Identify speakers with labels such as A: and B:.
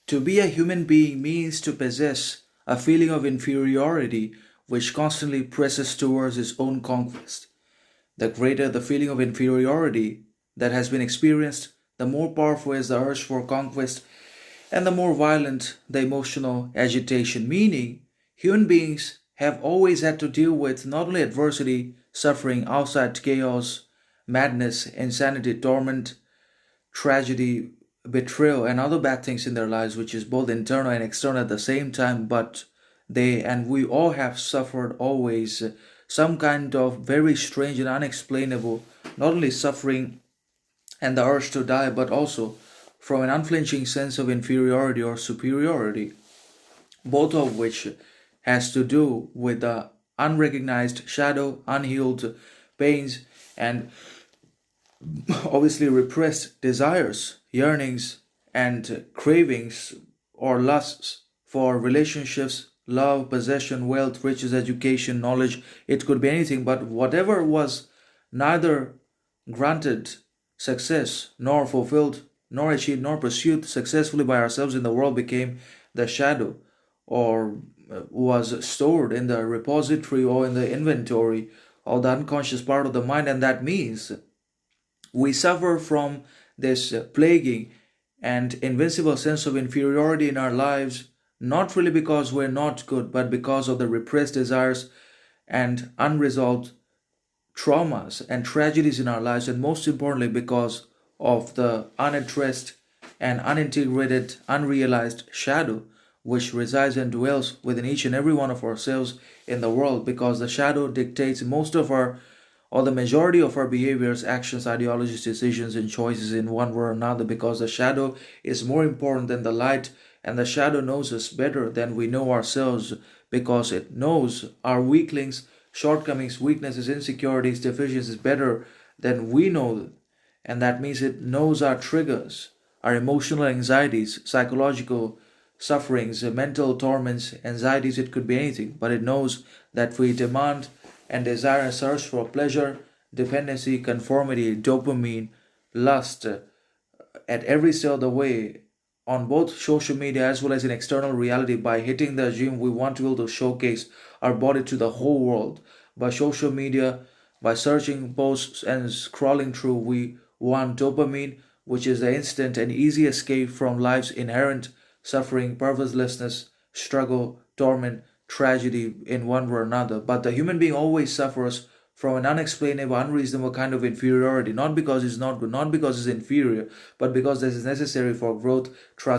A: To be a human being means to possess a feeling of inferiority which constantly presses towards its own conquest. The greater the feeling of inferiority that has been experienced, the more powerful is the urge for conquest and the more violent the emotional agitation. Meaning, human beings have always had to deal with not only adversity, suffering, outside chaos, madness, insanity, torment, tragedy, betrayal, and other bad things in their lives, which is both internal and external at the same time. But they and we all have suffered always some kind of very strange and unexplainable, not only suffering and the urge to die, but also from an unflinching sense of inferiority or superiority, both of which has to do with the unrecognized shadow, unhealed pains, and obviously repressed desires, yearnings, and cravings or lusts for relationships, love, possession, wealth, riches, education, knowledge. It could be anything, but whatever was neither granted success nor fulfilled nor achieved nor pursued successfully by ourselves in the world became the shadow or was stored in the repository or in the inventory or the unconscious part of the mind, and that means we suffer from this plaguing and invincible sense of inferiority in our lives, not really because we're not good, but because of the repressed desires and unresolved traumas and tragedies in our lives, and most importantly, because of the unaddressed and unintegrated, unrealized shadow which resides and dwells within each and every one of ourselves in the world, because the shadow dictates most of our or the majority of our behaviors, actions, ideologies, decisions, and choices in one way or another, because the shadow is more important than the light, and the shadow knows us better than we know ourselves, because it knows our weaklings, shortcomings, weaknesses, insecurities, deficiencies better than we know. And that means it knows our triggers, our emotional anxieties, psychological sufferings, mental torments, anxieties. It could be anything, but it knows that we demand and desire and search for pleasure, dependency, conformity, dopamine, lust at every step of the way on both social media as well as in external reality. By hitting the gym, we want to be able to showcase our body to the whole world. By social media, by searching posts and scrolling through, we want dopamine, which is the instant and easy escape from life's inherent suffering, purposelessness, struggle, torment, tragedy in one way or another. But the human being always suffers from an unexplainable, unreasonable kind of inferiority, not because it's not good, not because it's inferior, but because this is necessary for growth, trust.